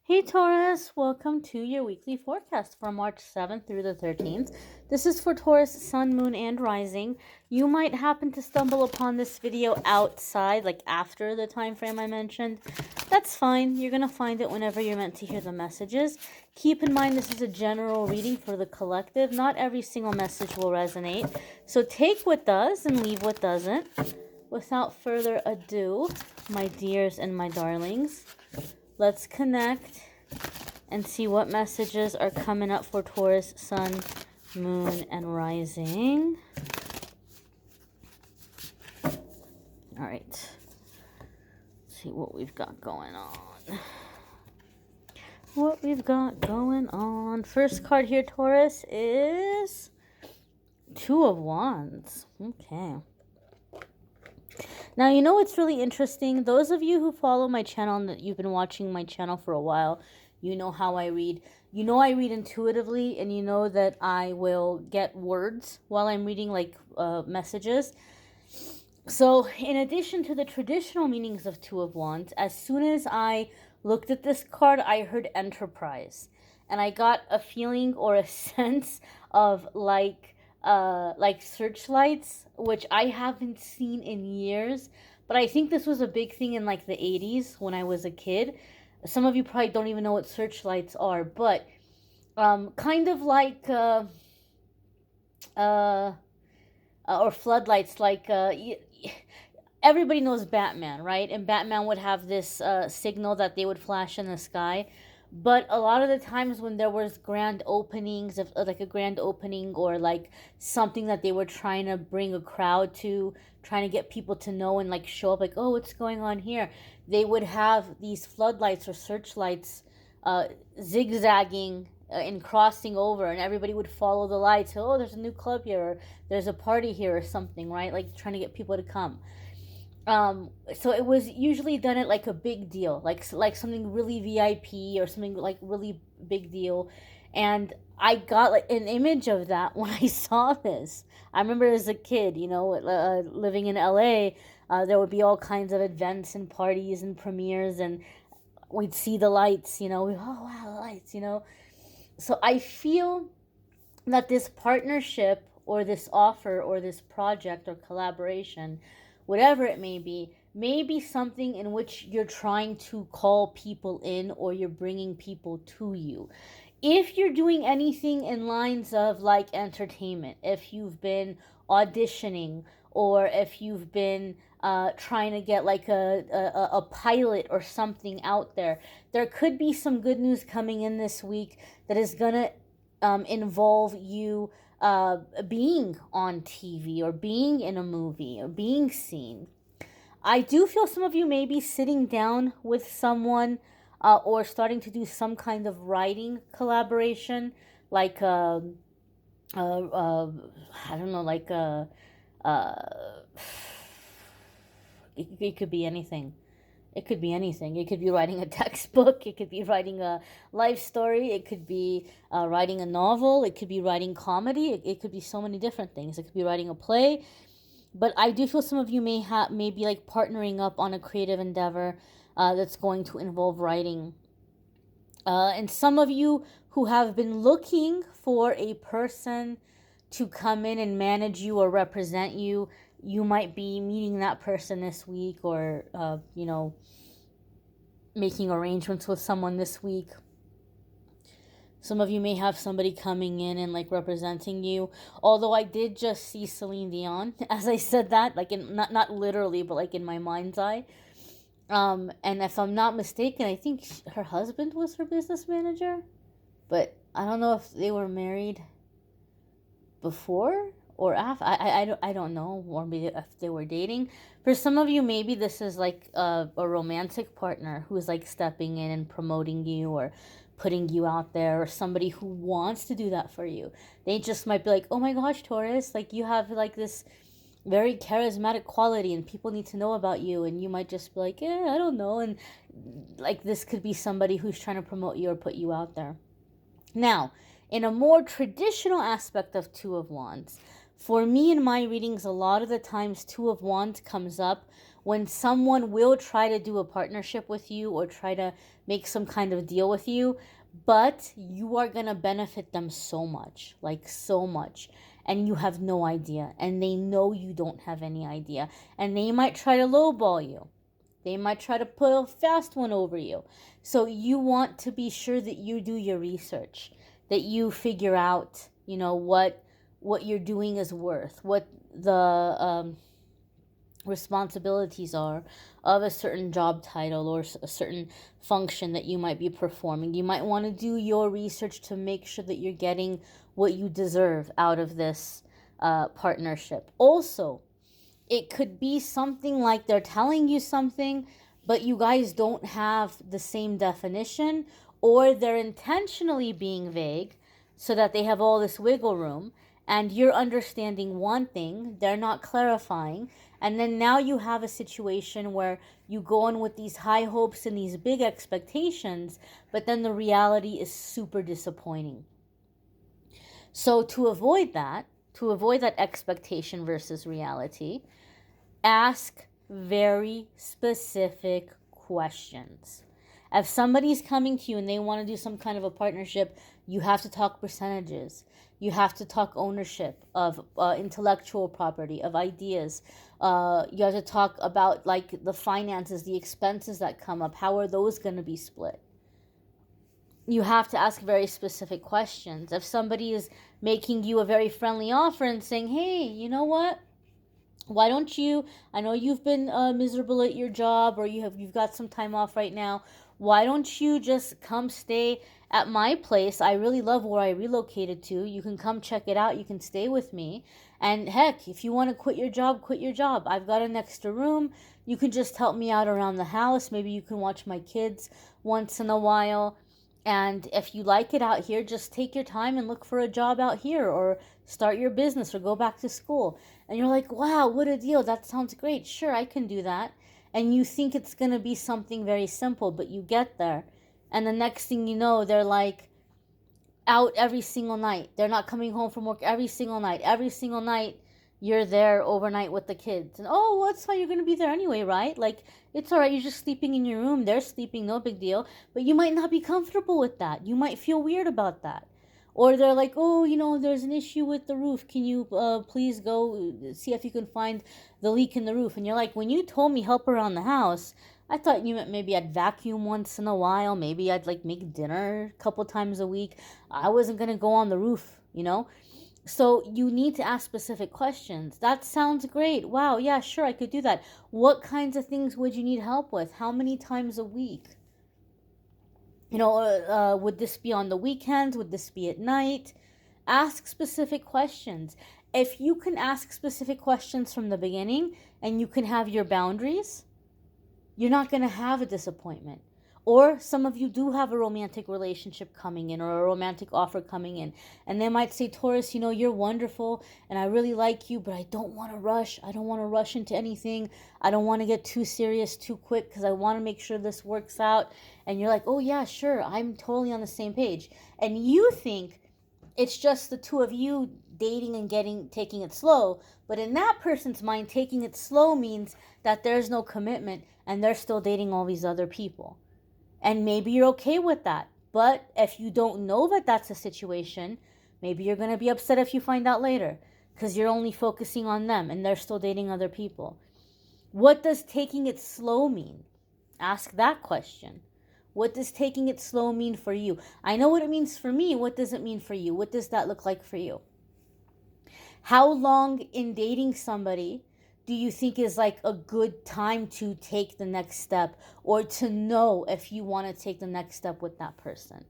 Hey Taurus, welcome to your weekly forecast for March 7th through the 13th. This is for Taurus, Sun, Moon, and Rising. You might happen to stumble upon this video outside, like after the time frame I mentioned. That's fine. You're going to find it whenever you're meant to hear the messages. Keep in mind this is a general reading for the collective. Not every single message will resonate. So take what does and leave what doesn't. Without further ado, my dears and my darlings, let's connect and see what messages are coming up for Taurus, Sun, Moon, and Rising. All right. Let's see what we've got going on. First card here, Taurus, is Two of Wands. Okay. Now, you know what's really interesting? Those of you who follow my channel and that you've been watching my channel for a while, you know how I read. You know I read intuitively, and you know that I will get words while I'm reading, like messages. So, in addition to the traditional meanings of Two of Wands, as soon as I looked at this card, I heard enterprise. And I got a feeling or a sense of like searchlights, which I haven't seen in years. But I think this was a big thing in like the 80s when I was a kid. Some of you probably don't even know what searchlights are, but kind of like or floodlights, like everybody knows Batman, right? And Batman would have this signal that they would flash in the sky. But a lot of the times when there was grand openings, of like a grand opening or like something that they were trying to bring a crowd to, trying to get people to know and like show up, like, oh, what's going on here? They would have these floodlights or searchlights zigzagging and crossing over, and everybody would follow the lights. Oh, there's a new club here, or there's a party here, or something, right? Like trying to get people to come. So it was usually done at like a big deal, like something really VIP or something like really big deal. And I got like an image of that when I saw this. I remember as a kid, you know, living in LA, there would be all kinds of events and parties and premieres, and we'd see the lights, you know, oh wow, the lights, you know. So I feel that this partnership or this offer or this project or collaboration, whatever it may be something in which you're trying to call people in or you're bringing people to you. If you're doing anything in lines of like entertainment, if you've been auditioning or if you've been trying to get like a pilot or something out there, there could be some good news coming in this week that is going to involve you being on TV or being in a movie or being seen. I do feel some of you may be sitting down with someone or starting to do some kind of writing collaboration, like I don't know, like it could be anything. It could be anything. It could be writing a textbook. It could be writing a life story. It could be writing a novel. It could be writing comedy. It could be so many different things. It could be writing a play. But I do feel some of you may be like partnering up on a creative endeavor that's going to involve writing. And some of you who have been looking for a person to come in and manage you or represent you, you might be meeting that person this week or, you know, making arrangements with someone this week. Some of you may have somebody coming in and like representing you. Although I did just see Celine Dion as I said that, like in not literally, but like in my mind's eye. And if I'm not mistaken, I think her husband was her business manager, but I don't know if they were married before or after. I don't know, or maybe if they were dating. For some of you, maybe this is like a romantic partner who's like stepping in and promoting you or putting you out there, or somebody who wants to do that for you. They just might be like, oh my gosh, Taurus, like you have like this very charismatic quality and people need to know about you, and you might just be like, I don't know, and like this could be somebody who's trying to promote you or put you out there. Now, in a more traditional aspect of Two of Wands, For me in my readings, a lot of the times Two of Wands comes up when someone will try to do a partnership with you or try to make some kind of deal with you, but you are going to benefit them so much, like so much, and you have no idea, and they know you don't have any idea, and they might try to lowball you. They might try to put a fast one over you. So you want to be sure that you do your research, that you figure out, what you're doing is worth, what the responsibilities are of a certain job title or a certain function that you might be performing. You might want to do your research to make sure that you're getting what you deserve out of this partnership. Also, it could be something like they're telling you something, but you guys don't have the same definition, or they're intentionally being vague so that they have all this wiggle room, and you're understanding one thing, they're not clarifying, and then now you have a situation where you go in with these high hopes and these big expectations, but then the reality is super disappointing. So to avoid that expectation versus reality, ask very specific questions. If somebody's coming to you and they want to do some kind of a partnership, you have to talk percentages. You have to talk ownership of intellectual property, of ideas. You have to talk about like the finances, the expenses that come up. How are those going to be split? You have to ask very specific questions. If somebody is making you a very friendly offer and saying, hey, you know what? Why don't you, I know you've been miserable at your job, or you've got some time off right now. Why don't you just come stay at my place? I really love where I relocated to. You can come check it out. You can stay with me. And heck, if you want to quit your job, quit your job. I've got an extra room. You can just help me out around the house. Maybe you can watch my kids once in a while. And if you like it out here, just take your time and look for a job out here, or start your business, or go back to school. And you're like, wow, what a deal. That sounds great. Sure, I can do that. And you think it's going to be something very simple, but you get there. And the next thing you know, they're like out every single night. They're not coming home from work every single night. Every single night, you're there overnight with the kids. And oh, that's why you're going to be there anyway, right? Like, it's all right. You're just sleeping in your room. They're sleeping, no big deal. But you might not be comfortable with that. You might feel weird about that. Or they're like, oh, there's an issue with the roof. Can you please go see if you can find the leak in the roof? And you're like, when you told me help around the house, I thought you meant maybe I'd vacuum once in a while. Maybe I'd like make dinner a couple times a week. I wasn't going to go on the roof. So you need to ask specific questions. That sounds great. Wow, yeah, sure, I could do that. What kinds of things would you need help with? How many times a week? Would this be on the weekends? Would this be at night? Ask specific questions. If you can ask specific questions from the beginning and you can have your boundaries, you're not going to have a disappointment. Or some of you do have a romantic relationship coming in, or a romantic offer coming in. And they might say, Taurus, you're wonderful and I really like you, but I don't want to rush. I don't want to rush into anything. I don't want to get too serious too quick because I want to make sure this works out. And you're like, oh yeah, sure. I'm totally on the same page. And you think it's just the two of you dating and taking it slow. But in that person's mind, taking it slow means that there's no commitment and they're still dating all these other people. And maybe you're okay with that. But if you don't know that that's the situation, maybe you're going to be upset if you find out later, because you're only focusing on them and they're still dating other people. What does taking it slow mean? Ask that question. What does taking it slow mean for you? I know what it means for me. What does it mean for you? What does that look like for you? How long in dating somebody do you think is like a good time to take the next step, or to know if you want to take the next step with that person?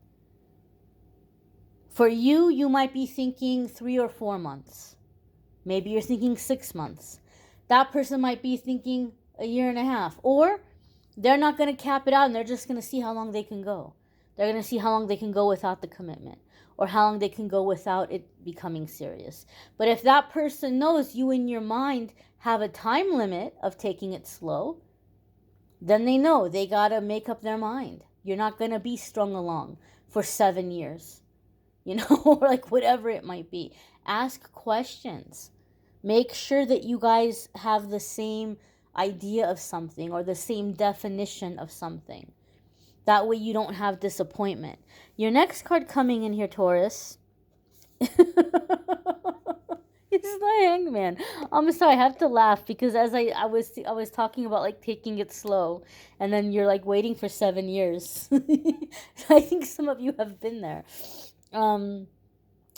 For you, you might be thinking 3 or 4 months. Maybe you're thinking 6 months. That person might be thinking a year and a half. Or they're not going to cap it out and they're just going to see how long they can go. They're going to see how long they can go without the commitment, or how long they can go without it becoming serious. But if that person knows you in your mind have a time limit of taking it slow, then they know they got to make up their mind. You're not going to be strung along for 7 years, or like whatever it might be. Ask questions. Make sure that you guys have the same idea of something or the same definition of something. That way you don't have disappointment. Your next card coming in here, Taurus. It's the hangman. I'm sorry, I have to laugh because as I was talking about like taking it slow, and then you're like waiting for 7 years. I think some of you have been there. Um,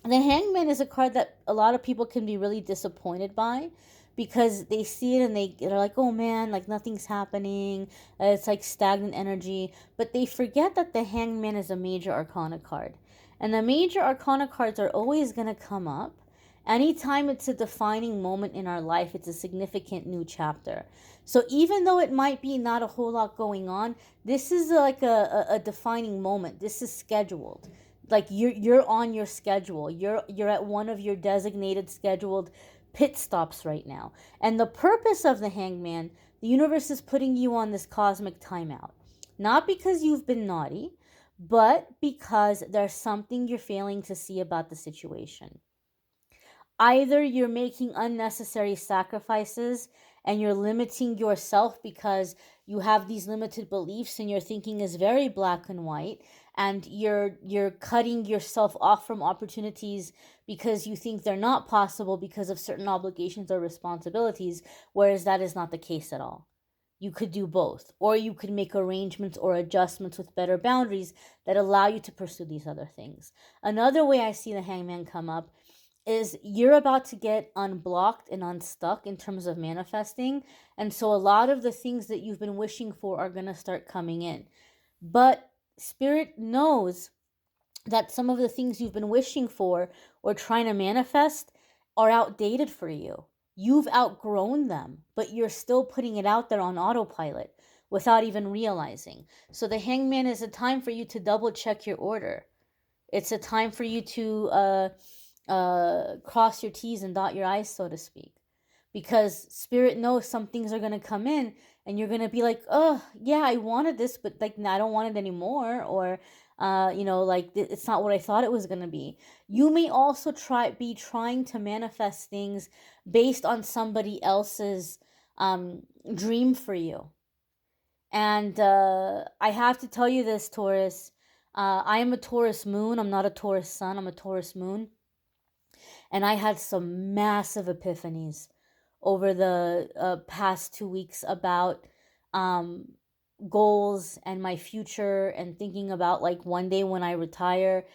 the hangman is a card that a lot of people can be really disappointed by because they see it and they're like, oh man, like nothing's happening. It's like stagnant energy. But they forget that the hangman is a major arcana card. And the major arcana cards are always going to come up. Anytime it's a defining moment in our life, it's a significant new chapter. So even though it might be not a whole lot going on, this is like a defining moment. This is scheduled, like you're on your schedule, you're at one of your designated scheduled pit stops right now. And the purpose of the hangman, the universe is putting you on this cosmic timeout, not because you've been naughty, but because there's something you're failing to see about the situation. Either you're making unnecessary sacrifices and you're limiting yourself because you have these limited beliefs and your thinking is very black and white, and you're cutting yourself off from opportunities because you think they're not possible because of certain obligations or responsibilities, whereas that is not the case at all. You could do both, or you could make arrangements or adjustments with better boundaries that allow you to pursue these other things. Another way I see the hangman come up is you're about to get unblocked and unstuck in terms of manifesting. And so a lot of the things that you've been wishing for are going to start coming in. But Spirit knows that some of the things you've been wishing for or trying to manifest are outdated for you. You've outgrown them, but you're still putting it out there on autopilot without even realizing. So the hangman is a time for you to double check your order. It's a time for you to cross your T's and dot your I's, so to speak. Because Spirit knows some things are going to come in and you're going to be like, oh, yeah, I wanted this, but like, I don't want it anymore. Or, like it's not what I thought it was going to be. You may also be trying to manifest things based on somebody else's dream for you. And I have to tell you this, Taurus. I am a Taurus moon. I'm not a Taurus sun. I'm a Taurus moon. And I had some massive epiphanies over the past 2 weeks about um, goals and my future, and thinking about like one day when I retire.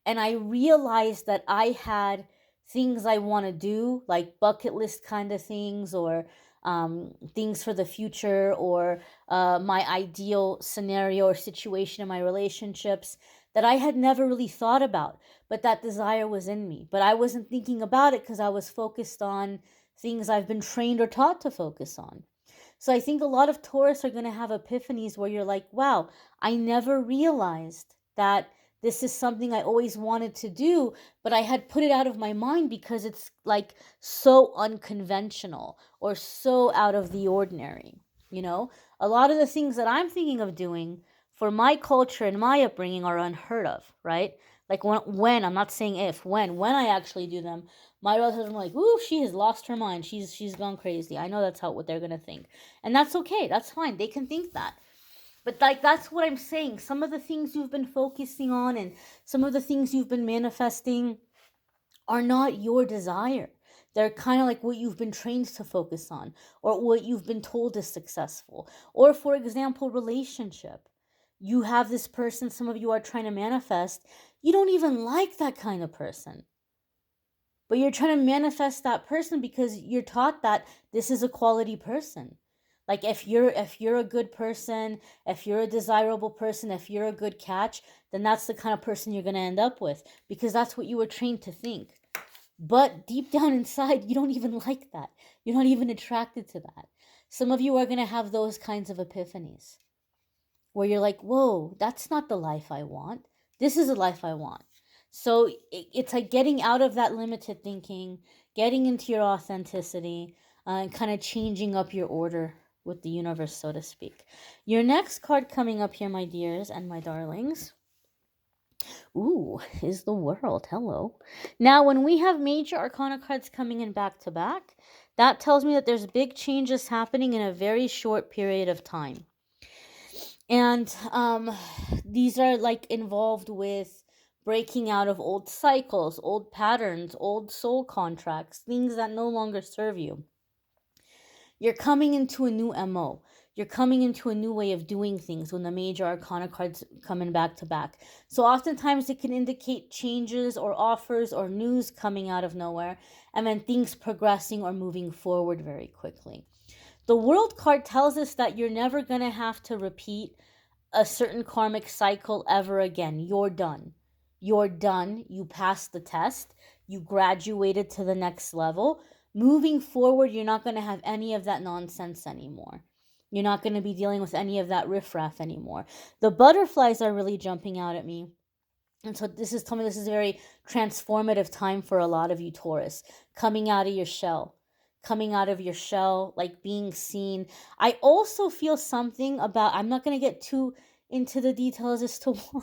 And I realized that I had things I want to do, like bucket list kind of things, or things for the future, or my ideal scenario or situation in my relationships that I had never really thought about, but that desire was in me. But I wasn't thinking about it because I was focused on things I've been trained or taught to focus on. So I think a lot of Taurus are going to have epiphanies where you're like, wow, I never realized that this is something I always wanted to do, but I had put it out of my mind because it's like so unconventional or so out of the ordinary. A lot of the things that I'm thinking of doing for my culture and my upbringing are unheard of, right? Like when I'm not saying if, when I actually do them, my relatives are like, ooh, she has lost her mind. She's gone crazy. I know that's what they're gonna think. And that's okay. That's fine. They can think that. But like that's what I'm saying. Some of the things you've been focusing on and some of the things you've been manifesting are not your desire. They're kind of like what you've been trained to focus on, or what you've been told is successful. Or for example, relationship. You have this person, some of you are trying to manifest. You don't even like that kind of person, but you're trying to manifest that person because you're taught that this is a quality person. Like if you're a good person, if you're a desirable person, if you're a good catch, then that's the kind of person you're going to end up with, because that's what you were trained to think. But deep down inside, you don't even like that. You're not even attracted to that. Some of you are going to have those kinds of epiphanies where you're like, whoa, that's not the life I want. This is the life I want. So it's like getting out of that limited thinking, getting into your authenticity, and kind of changing up your order with the universe, so to speak. Your next card coming up here, my dears and my darlings, Ooh, is the world. Hello. Now, when we have major arcana cards coming in back to back, that tells me that there's big changes happening in a very short period of time. And these are like involved with breaking out of old cycles, old patterns, old soul contracts, things that no longer serve you. You're coming into a new MO. You're coming into a new way of doing things when the major arcana cards come in back to back. So oftentimes it can indicate changes or offers or news coming out of nowhere, and then things progressing or moving forward very quickly. The World card tells us that you're never going to have to repeat a certain karmic cycle ever again. You're done. You're done. You passed the test. You graduated to the next level. Moving forward, you're not going to have any of that nonsense anymore. You're not going to be dealing with any of that riffraff anymore. The butterflies are really jumping out at me. And so this is telling me this is a very transformative time for a lot of you, Taurus, coming out of your shell. Coming out of your shell, like being seen. I also feel something about, I'm not going to get too into the details as to why.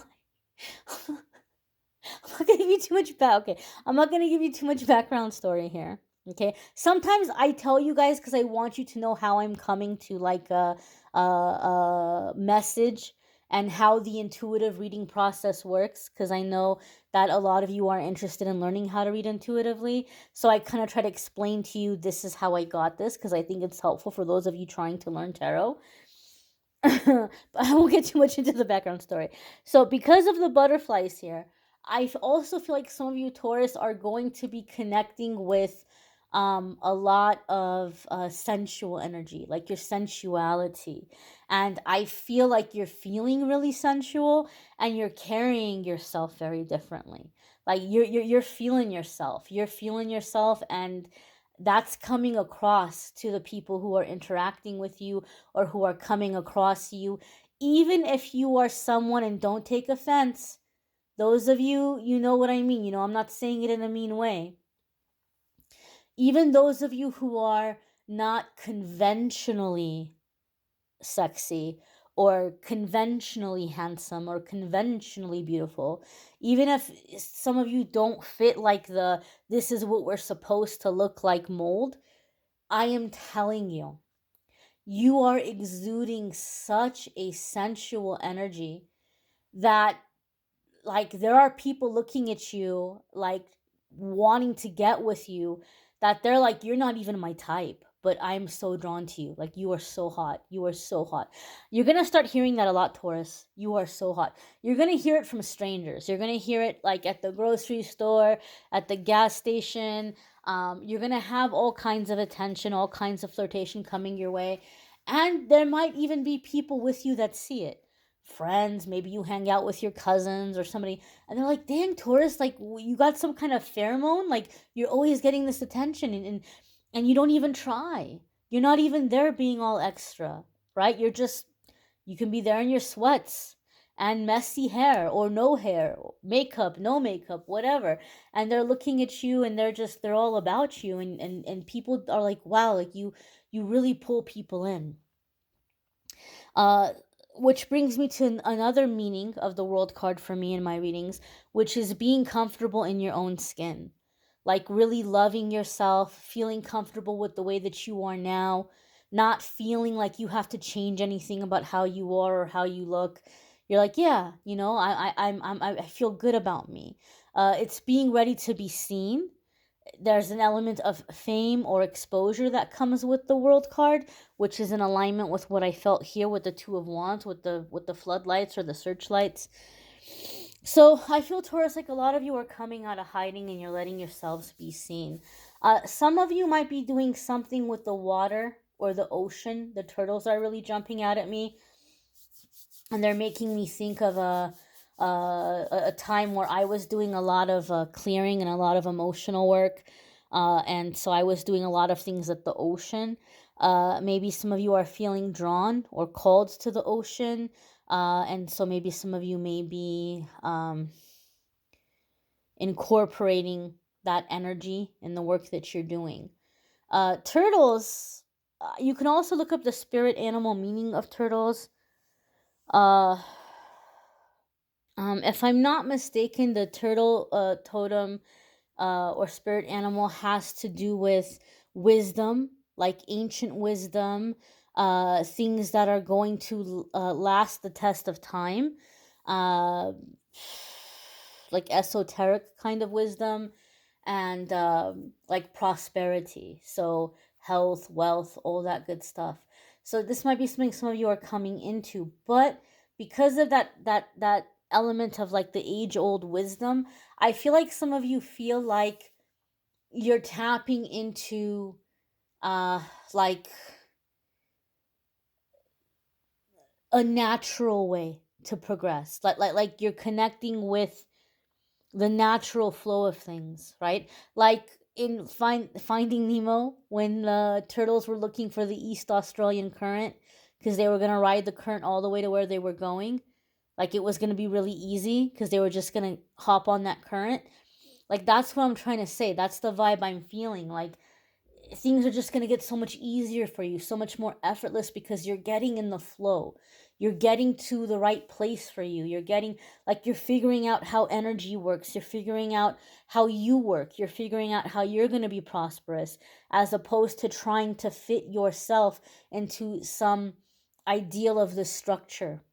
I'm not gonna give you too much okay. I'm not gonna give you too much background story here. Okay. Sometimes I tell you guys because I want you to know how I'm coming to like a message and how the intuitive reading process works. Because I know that a lot of you are interested in learning how to read intuitively. So I kind of try to explain to you this is how I got this because I think it's helpful for those of you trying to learn tarot. But I won't get too much into the background story. So, because of the butterflies here, I also feel like some of you Taurus are going to be connecting with a lot of sensual energy, like your sensuality. And I feel like you're feeling really sensual and you're carrying yourself very differently. Like you're feeling yourself. You're feeling yourself, and that's coming across to the people who are interacting with you or who are coming across you. Even if you are someone, and don't take offense, those of you, you know what I mean. I'm not saying it in a mean way. Even those of you who are not conventionally sexy or conventionally handsome or conventionally beautiful, even if some of you don't fit like the this is what we're supposed to look like mold, I am telling you, you are exuding such a sensual energy that, like, there are people looking at you, like, wanting to get with you, that they're like, you're not even my type, but I'm so drawn to you. Like, you are so hot. You are so hot. You're going to start hearing that a lot, Taurus. You are so hot. You're going to hear it from strangers. You're going to hear it, like, at the grocery store, at the gas station. You're going to have all kinds of attention, all kinds of flirtation coming your way. And there might even be people with you that see it, friends. Maybe you hang out with your cousins or somebody, and they're like, dang, Taurus, like, you got some kind of pheromone, like, you're always getting this attention, and you don't even try. You're not even there being all extra, right? You can be there in your sweats and messy hair or no hair, makeup, no makeup, whatever, and they're looking at you, and they're all about you, and people are like, wow, like, you really pull people in. uh which brings me to another meaning of the World card for me in my readings, which is being comfortable in your own skin. Like, really loving yourself, feeling comfortable with the way that you are now, not feeling like you have to change anything about how you are or how you look. You're like, yeah, I feel good about me. It's being ready to be seen. There's an element of fame or exposure that comes with the World card, which is in alignment with what I felt here with the Two of Wands, with the floodlights or the searchlights. So I feel, Taurus, like a lot of you are coming out of hiding and you're letting yourselves be seen. Some of you might be doing something with the water or the ocean. The turtles are really jumping out at me, and they're making me think of a time where I was doing a lot of clearing and a lot of emotional work, and so I was doing a lot of things at the ocean. Maybe some of you are feeling drawn or called to the ocean, and so maybe some of you may be incorporating that energy in the work that you're doing. Turtles, you can also look up the spirit animal meaning of turtles. Uh, If I'm not mistaken, the turtle totem or spirit animal has to do with wisdom, like ancient wisdom, things that are going to last the test of time, uh, like esoteric kind of wisdom, and like prosperity. So health, wealth, all that good stuff. So this might be something some of you are coming into, but because of that element of like the age old wisdom, I feel like some of you feel like you're tapping into uh like a natural way to progress. Like you're connecting with the natural flow of things, right? Like in Finding Nemo, when the turtles were looking for the East Australian current because they were going to ride the current all the way to where they were going. Like it was going to be really easy because they were just going to hop on that current. Like that's what I'm trying to say. That's the vibe I'm feeling. Like things are just going to get so much easier for you, so much more effortless because you're getting in the flow. You're getting to the right place for you. You're getting, like, you're figuring out how energy works. You're figuring out how you work. You're figuring out how you're going to be prosperous as opposed to trying to fit yourself into some ideal of the structure.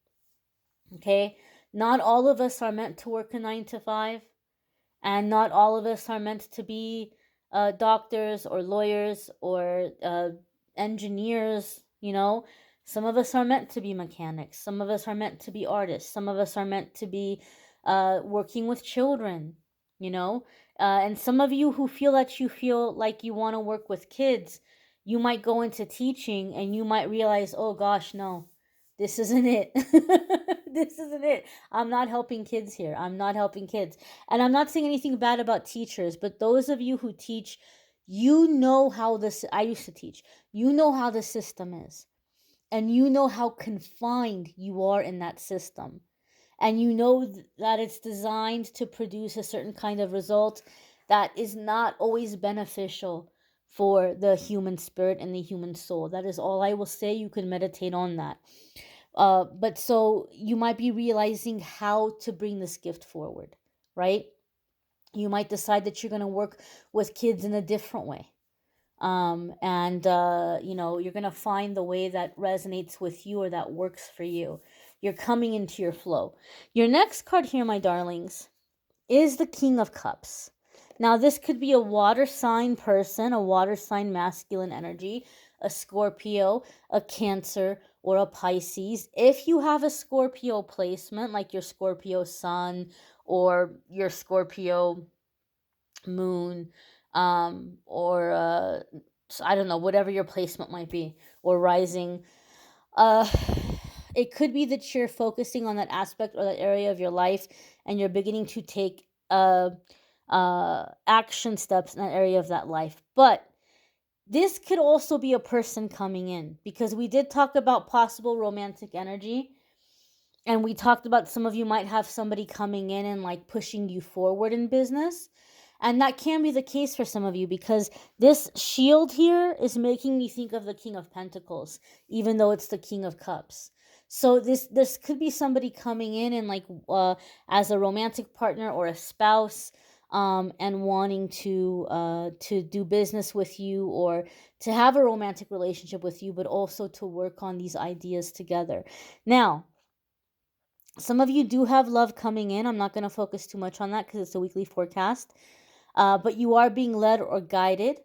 Okay? Not all of us are meant to work a 9 to 5. And not all of us are meant to be doctors or lawyers or engineers. Some of us are meant to be mechanics, some of us are meant to be artists, some of us are meant to be working with children. And some of you who feel like you want to work with kids, you might go into teaching and you might realize, oh gosh, no, this isn't it. This isn't it. I'm not helping kids here. I'm not helping kids. And I'm not saying anything bad about teachers, but those of you who teach, how this, I used to teach, how the system is. And you know how confined you are in that system. And that it's designed to produce a certain kind of result that is not always beneficial for the human spirit and the human soul. That is all I will say. You can meditate on that. But so you might be realizing how to bring this gift forward, right? You might decide that you're going to work with kids in a different way. And you're going to find the way that resonates with you or that works for you. You're coming into your flow. Your next card here, my darlings, is the King of Cups. Now, this could be a water sign person, a water sign masculine energy, a Scorpio, a Cancer, or a Pisces. If you have a Scorpio placement, like your Scorpio sun or your Scorpio moon, or I don't know, whatever your placement might be, or rising, uh, it could be that you're focusing on that aspect or that area of your life, and you're beginning to take action steps in that area of that life. But this could also be a person coming in, because we did talk about possible romantic energy, and we talked about some of you might have somebody coming in and like pushing you forward in business. And that can be the case for some of you, because this shield here is making me think of the King of Pentacles, even though it's the King of Cups. So this could be somebody coming in and like as a romantic partner or a spouse, and wanting to do business with you, or to have a romantic relationship with you, but also to work on these ideas together. Now, some of you do have love coming in. I'm not going to focus too much on that because it's a weekly forecast. But you are being led or guided,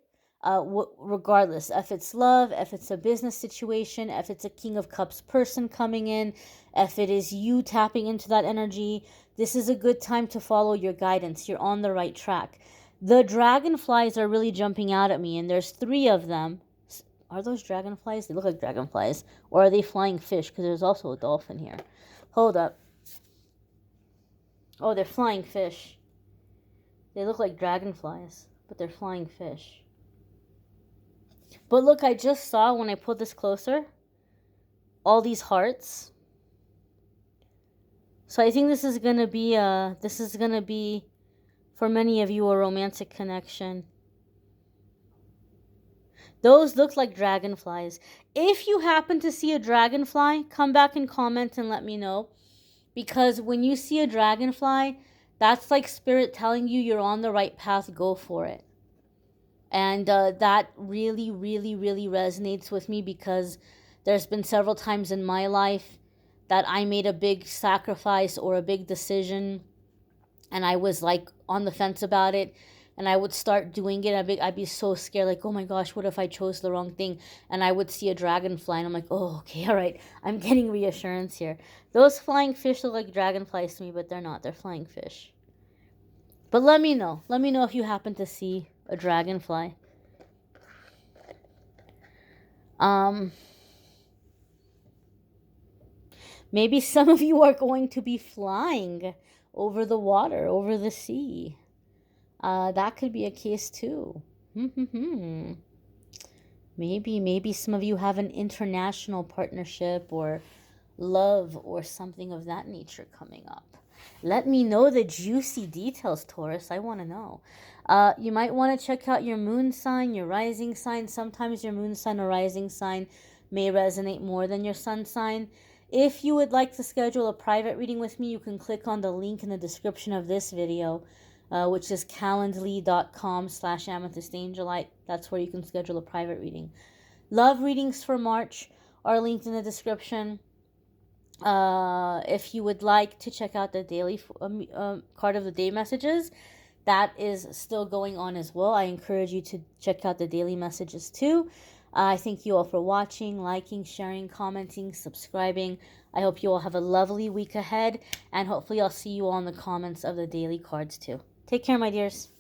regardless. If it's love, if it's a business situation, if it's a King of Cups person coming in, if it is you tapping into that energy, this is a good time to follow your guidance. You're on the right track. The dragonflies are really jumping out at me, and there's 3 of them. Are those dragonflies? They look like dragonflies. Or are they flying fish? Because there's also a dolphin here. Hold up. Oh, they're flying fish. They look like dragonflies, but they're flying fish. But look, I just saw, when I put this closer, all these hearts. So I think this is gonna be for many of you, a romantic connection. Those look like dragonflies. If you happen to see a dragonfly, come back and comment and let me know. Because when you see a dragonfly, that's like spirit telling you you're on the right path, go for it. And that really, really, really resonates with me, because there's been several times in my life that I made a big sacrifice or a big decision, and I was like on the fence about it, and I would start doing it. I'd be so scared, like, oh my gosh, what if I chose the wrong thing? And I would see a dragonfly, and I'm like, oh, okay, all right, I'm getting reassurance here. Those flying fish look like dragonflies to me, but they're not. They're flying fish. But let me know. Let me know if you happen to see a dragonfly. Maybe some of you are going to be flying over the water, over the sea. That could be a case too. Maybe some of you have an international partnership or love or something of that nature coming up. Let me know the juicy details, Taurus. I want to know. You might want to check out your moon sign, your rising sign. Sometimes your moon sign or rising sign may resonate more than your sun sign. If you would like to schedule a private reading with me, you can click on the link in the description of this video, which is calendly.com/amethystangelite. That's where you can schedule a private reading. Love readings for March are linked in the description. If you would like to check out the daily card of the day messages, that is still going on as well. I encourage you to check out the daily messages too. I thank you all for watching, liking, sharing, commenting, subscribing. I hope you all have a lovely week ahead, and hopefully I'll see you all in the comments of the daily cards too. Take care, my dears.